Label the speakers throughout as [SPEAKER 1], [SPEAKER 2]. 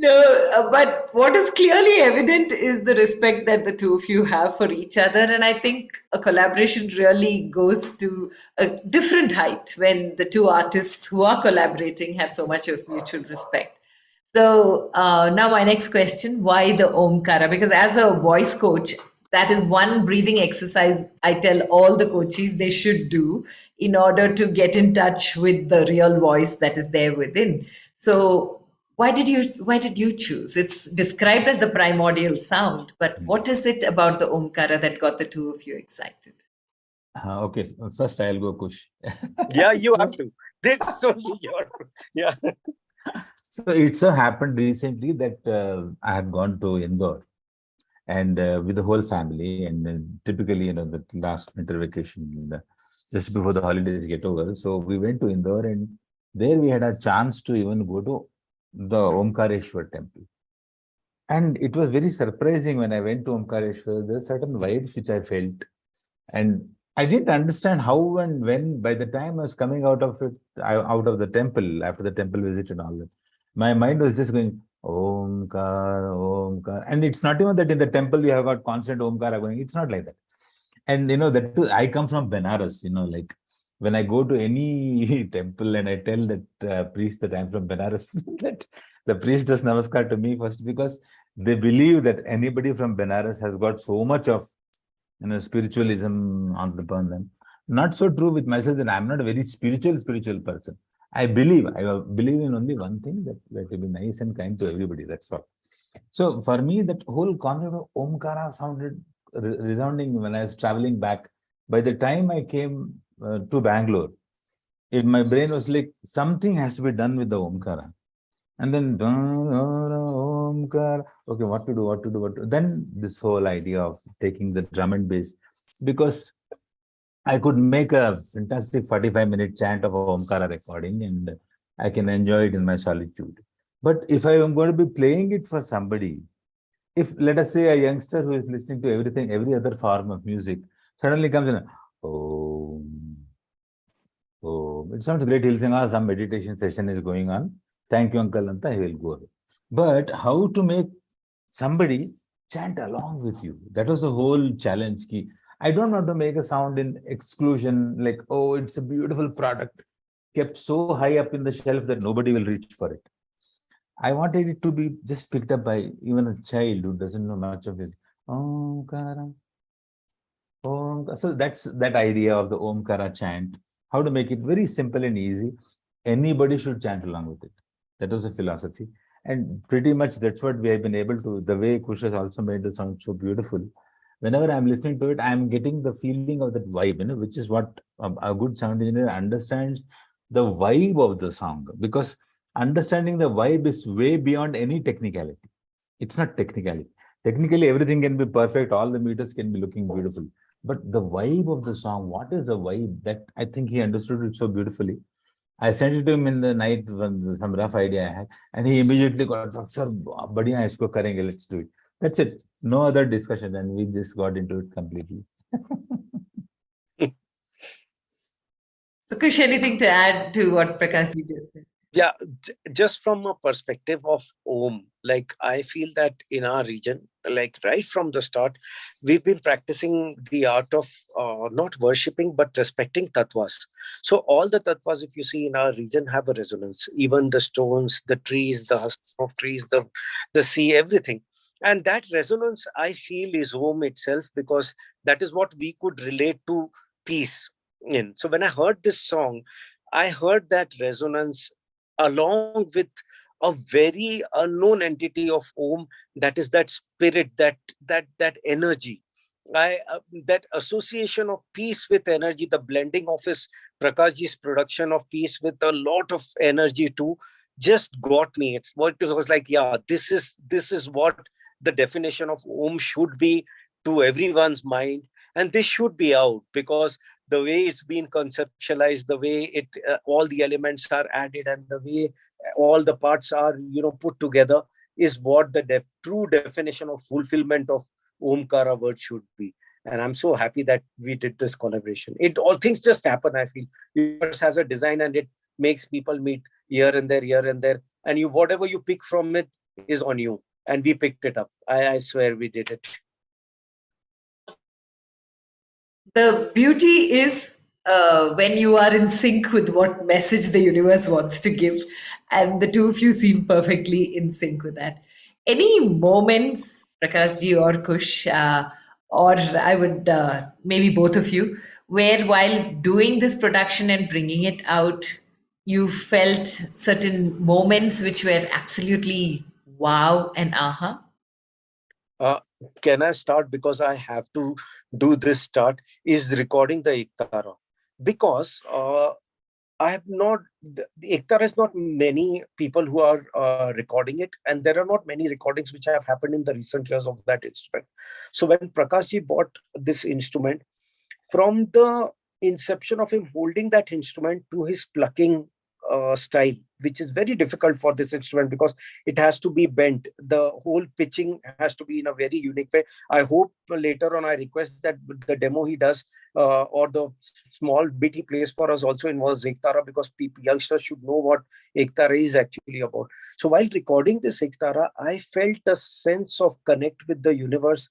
[SPEAKER 1] No, but what is clearly evident is the respect that the two of you have for each other. And I think a collaboration really goes to a different height when the two artists who are collaborating have so much of mutual respect. So now my next question, why the Omkara? Because as a voice coach, that is one breathing exercise I tell all the coaches they should do in order to get in touch with the real voice that is there within. So why did you choose? It's described as the primordial sound, but what is it about the Omkara that got the two of you excited?
[SPEAKER 2] Okay, first I'll go Kush.
[SPEAKER 3] Yeah, you
[SPEAKER 2] So,
[SPEAKER 3] have to. That's only your. Yeah.
[SPEAKER 2] so it so happened recently that I had gone to Indore and with the whole family, and typically, the last winter vacation, just before the holidays get over. So we went to Indore, and there we had a chance to even go to the Omkareshwar temple. And it was very surprising when I went to Omkareshwar. There are certain vibes which I felt, and I didn't understand how and when. By the time I was coming out of it, out of the temple after the temple visit and all that, my mind was just going Omkar, Omkar, and it's not even that in the temple you have got constant Omkara going. It's not like that. And that too, I come from Benares. Like when I go to any temple and I tell that priest that I'm from Benares, that the priest does namaskar to me first, because they believe that anybody from Benares has got so much of spiritualism upon them. Not so true with myself, that I'm not a very spiritual person. I believe in only one thing, that to be nice and kind to everybody. That's all. So for me, that whole concept of Omkara sounded resounding when I was traveling back. By the time I came to Bangalore, my brain was like, something has to be done with the Omkara. And then, Omkara, okay, what to do. Then this whole idea of taking the drum and bass, because I could make a fantastic 45-minute chant of Omkara recording, and I can enjoy it in my solitude. But if I am going to be playing it for somebody, if let us say a youngster who is listening to every other form of music, suddenly comes in, oh, it sounds great. He'll think, some meditation session is going on. Thank you, Uncle Anta. He will go away. But how to make somebody chant along with you? That was the whole challenge. I don't want to make a sound in exclusion, like, oh, it's a beautiful product, kept so high up in the shelf that nobody will reach for it. I wanted it to be just picked up by even a child who doesn't know much of it. Omkara. So that's that idea of the Omkara chant. How to make it very simple and easy. Anybody should chant along with it. That was the philosophy. And pretty much that's what we have been able to, the way Khussh has also made the sound so beautiful. Whenever I'm listening to it, I'm getting the feeling of that vibe, which is what a good sound engineer understands, the vibe of the song. Because understanding the vibe is way beyond any technicality. It's not technicality. Technically, everything can be perfect. All the meters can be looking beautiful. But the vibe of the song, what is the vibe? That I think he understood it so beautifully. I sent it to him in the night when some rough idea I had, and he immediately got, sir, badhiya hai, isko karenge, let's do it. That's it. No other discussion, and we just got into it completely.
[SPEAKER 1] So, Kush, anything to add to what Prakash just said?
[SPEAKER 3] Yeah, just from a perspective of Om, like I feel that in our region, like right from the start, we've been practicing the art of not worshipping, but respecting tattvas. So all the tattvas, if you see in our region, have a resonance. Even the stones, the trees, the husks of trees, the sea, everything. And that resonance, I feel, is Om itself, because that is what we could relate to peace in. So when I heard this song, I heard that resonance along with a very unknown entity of Om, that is that spirit, that energy. That association of peace with energy, the blending of his Prakashji's production of peace with a lot of energy too, just got me. It's what it was like. Yeah, this is what the definition of Om should be to everyone's mind, and this should be out, because the way it's been conceptualized, the way it all the elements are added, and the way all the parts are put together, is what the true definition of fulfillment of Omkara word should be. And I'm so happy that we did this collaboration. All things just happen. I feel universe has a design, and it makes people meet here and there, and you whatever you pick from it is on you. And we picked it up. I swear we did it.
[SPEAKER 1] The beauty is when you are in sync with what message the universe wants to give, and the two of you seem perfectly in sync with that. Any moments, Prakash ji or Kush, or I would maybe both of you, where while doing this production and bringing it out, you felt certain moments which were absolutely wow and aha?
[SPEAKER 3] Uh, can I start, because I have to do this start, is recording the Iktara. Because I have not, the Iktara is not many people who are recording it, and there are not many recordings which have happened in the recent years of that instrument. So when Prakash ji bought this instrument, from the inception of him holding that instrument to his plucking style, which is very difficult for this instrument because it has to be bent. The whole pitching has to be in a very unique way. I hope later on I request that the demo he does or the small bit he plays for us also involves Ektara, because people, youngsters should know what Ektara is actually about. So while recording this Ektara, I felt a sense of connect with the universe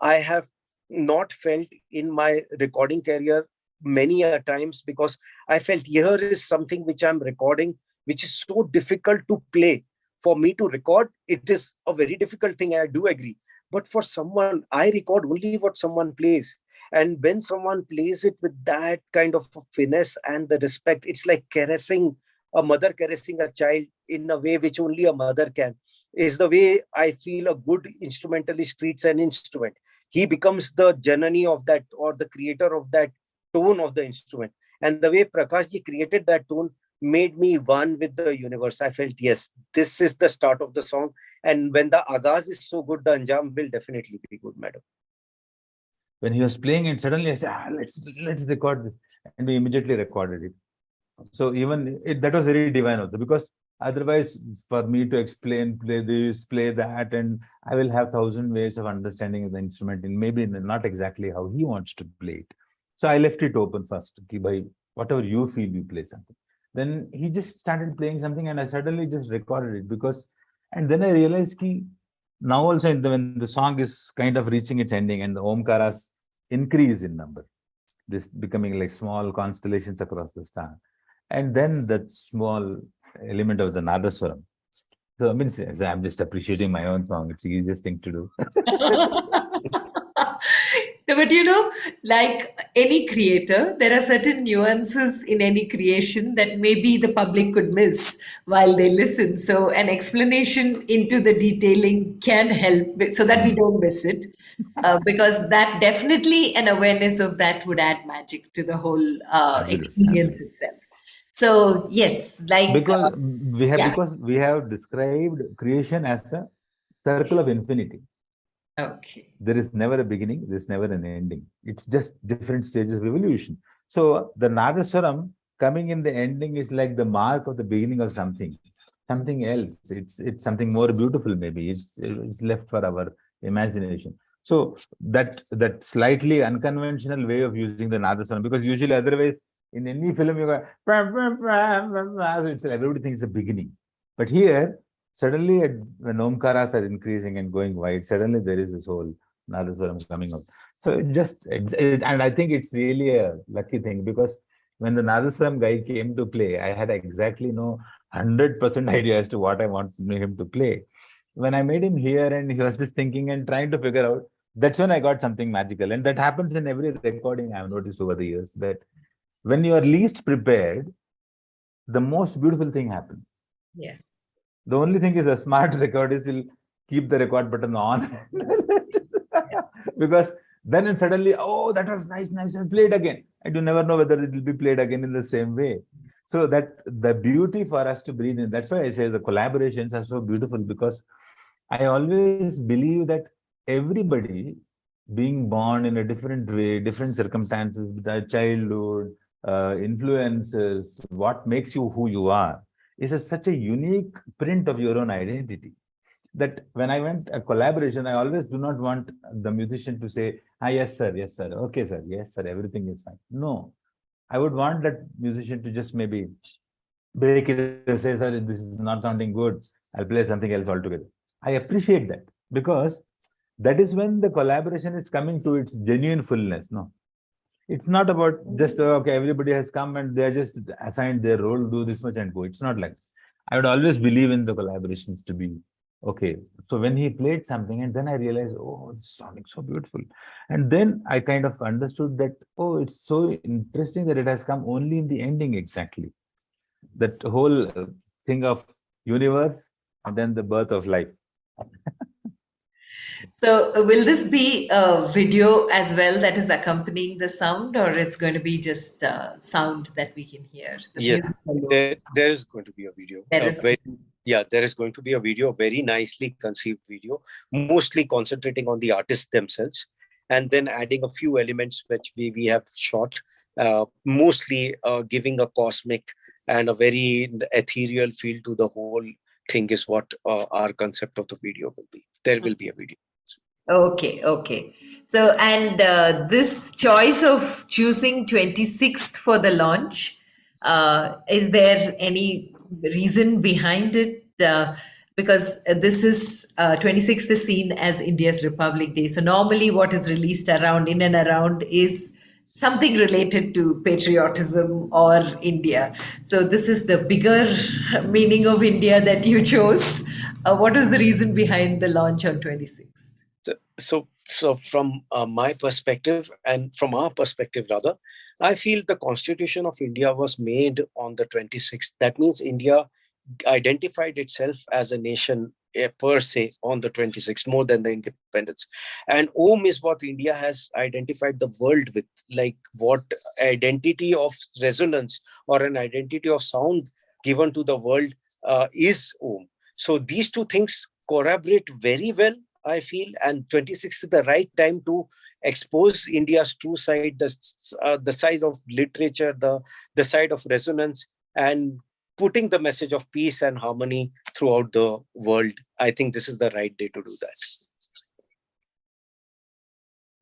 [SPEAKER 3] I have not felt in my recording career many a times, because I felt here is something which I'm recording, which is so difficult to play. For me to record, it is a very difficult thing, I do agree. But for someone, I record only what someone plays. And when someone plays it with that kind of finesse and the respect, it's like caressing a mother caressing a child in a way which only a mother can, is the way I feel a good instrumentalist treats an instrument. He becomes the janani of that, or the creator of that tone of the instrument. And the way Prakash ji created that tone made me one with the universe. I felt, yes, this is the start of the song. And when the agaz is so good, the anjam will definitely be good, madam.
[SPEAKER 2] When he was playing and suddenly I said, let's record this. And we immediately recorded it. So even that was very divine also, because otherwise for me to explain, play this, play that, and I will have 1,000 ways of understanding the instrument, and maybe not exactly how he wants to play it. So I left it open first. Ki bhai, whatever you feel, you play something. Then he just started playing something, and I suddenly just recorded it, because, and then I realized ki now also when the song is kind of reaching its ending and the Omkaras increase in number, this becoming like small constellations across the star. And then that small element of the Nadaswaram. So I mean, I'm just appreciating my own song. It's the easiest thing to do.
[SPEAKER 1] No, but like any creator, there are certain nuances in any creation that maybe the public could miss while they listen. So, an explanation into the detailing can help so that we don't miss it. Because that definitely an awareness of that would add magic to the whole
[SPEAKER 2] Absolutely.
[SPEAKER 1] experience itself. So, yes, like,
[SPEAKER 2] because
[SPEAKER 1] yeah.
[SPEAKER 2] we have described creation as a circle of infinity.
[SPEAKER 1] Okay.
[SPEAKER 2] There is never a beginning, there is never an ending. It's just different stages of evolution. So the Nadaswaram coming in the ending is like the mark of the beginning of something else. It's something more beautiful, maybe. It's left for our imagination. So that slightly unconventional way of using the Nadaswaram, because usually otherwise in any film you go, it's everybody thinks it's a beginning. But here, suddenly, when Omkaras are increasing and going wide, suddenly there is this whole Nadaswaram coming out. So and I think it's really a lucky thing, because when the Nadaswaram guy came to play, I had exactly no 100% idea as to what I want him to play. When I made him hear and he was just thinking and trying to figure out, that's when I got something magical. And that happens in every recording I've noticed over the years, that when you are least prepared, the most beautiful thing happens.
[SPEAKER 1] Yes.
[SPEAKER 2] The only thing is a smart recordist will keep the record button on. Because then it suddenly, oh, that was nice, and play it again. And you never know whether it will be played again in the same way. So that the beauty for us to breathe in, that's why I say the collaborations are so beautiful, because I always believe that everybody being born in a different way, different circumstances, the childhood, influences, what makes you who you are, is such a unique print of your own identity, that when I went a collaboration, I always do not want the musician to say, yes, sir, okay, sir, yes, sir, everything is fine. No, I would want that musician to just maybe break it and say, sorry, this is not sounding good. I'll play something else altogether. I appreciate that because that is when the collaboration is coming to its genuine fullness. No, it's not about just, okay, everybody has come and they're just assigned their role, do this much and go. It's not like I would always believe in the collaborations to be okay. So when he played something and then I realized, oh, it's sounding so beautiful. And then I kind of understood that, oh, it's so interesting that it has come only in the ending exactly. That whole thing of universe and then the birth of life.
[SPEAKER 1] So, will this be a video as well that is accompanying the sound, or it's going to be just sound that we can hear? The
[SPEAKER 3] Yes,
[SPEAKER 1] music alone.
[SPEAKER 3] there is going to be a video.
[SPEAKER 1] There is.
[SPEAKER 3] There is going to be a video, very nicely conceived video, mostly concentrating on the artists themselves, and then adding a few elements which we have shot, mostly giving a cosmic and a very ethereal feel to the whole thing is what our concept of the video will be. There will be a video.
[SPEAKER 1] Okay, okay. So, and this choice of choosing 26th for the launch, is there any reason behind it? Because this is 26th is seen as India's Republic Day. So normally what is released around in and around is something related to patriotism or India. So this is the bigger meaning of India that you chose. What is the reason behind the launch on 26th?
[SPEAKER 3] So from my perspective and from our perspective rather, I feel the Constitution of India was made on the 26th. That means India identified itself as a nation per se on the 26th, more than the independence. And Om is what India has identified the world with, like what identity of resonance or an identity of sound given to the world is Om. So these two things corroborate very well, I feel, and 26th is the right time to expose India's true side, the side of literature, the side of resonance, and putting the message of peace and harmony throughout the world. I think this is the right day to do that.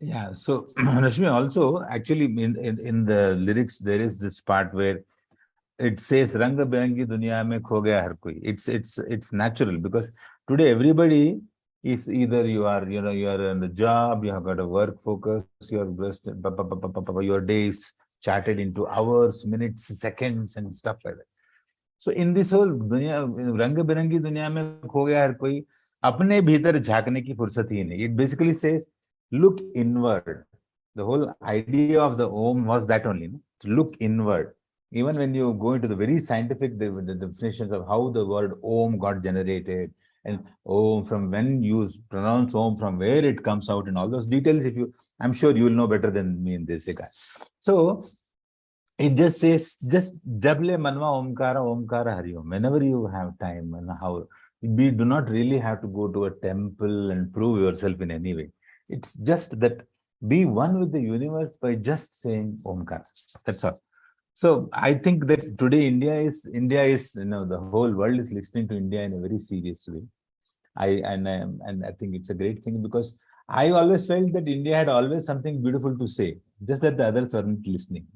[SPEAKER 2] Yeah, so Rashmi, also actually in the lyrics there is this part where it says Rang Birangi Duniya Mein Kho Gaya Har Koi. It's natural because today everybody is either you are in the job, you have got a work focus, your days charted into hours, minutes, seconds, and stuff like that. So in this whole दुनिया रंग बिरंगी दुनिया में खो गया हर कोई अपने भीतर झांकने की फुर्सत ही नहीं. It basically says look inward. The whole idea of the Om was that only, no? To look inward. Even when you go into the very scientific the definitions of how the word Om got generated and Om from when you pronounce Om, from where it comes out, and all those details, I'm sure you will know better than me in this regard. So it just says, just Jable Manwa Omkara, Omkara Hari Om. Whenever you have time and how we do not really have to go to a temple and prove yourself in any way. It's just that be one with the universe by just saying Omkara. That's all. So I think that today India is the whole world is listening to India in a very serious way. I think it's a great thing because I always felt that India had always something beautiful to say, just that the others weren't listening.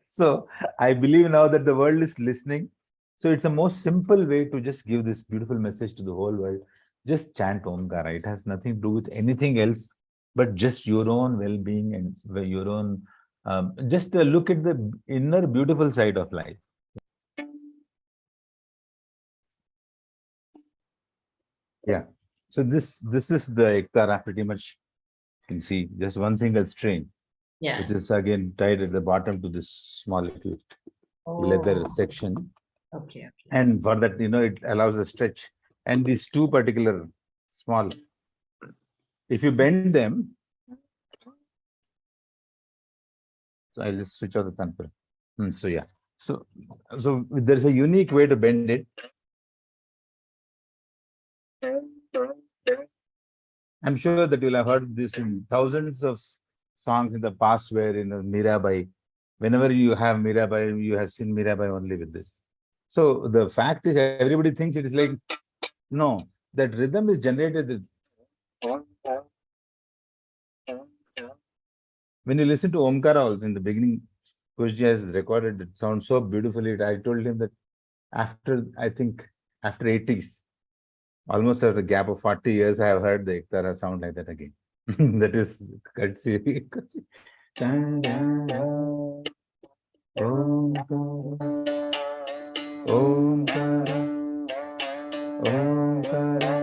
[SPEAKER 2] So I believe now that the world is listening. So it's the most simple way to just give this beautiful message to the whole world. Just chant Omkara. It has nothing to do with anything else, but just your own well-being and your own, just look at the inner beautiful side of life. Yeah. So this is the Ektara pretty much. You can see just one single string.
[SPEAKER 1] Yeah.
[SPEAKER 2] Which is again tied at the bottom to this small little leather section.
[SPEAKER 1] Okay.
[SPEAKER 2] And for that, it allows a stretch. And these two particular small, if you bend them, so I'll just switch off the thumbprint. So yeah. So there's a unique way to bend it. I'm sure that you'll have heard this in thousands of songs in the past where, Mirabai, whenever you have Mirabai, you have seen Mirabai only with this. So the fact is, everybody thinks it is like, no, that rhythm is generated. When you listen to Omkara also in the beginning, Khussh has recorded it sounds so beautifully. I told him that I think after 80s, almost after a gap of 40 years, I have heard the Ektara sound like that again. That is courtesy. Omkara, Omkara,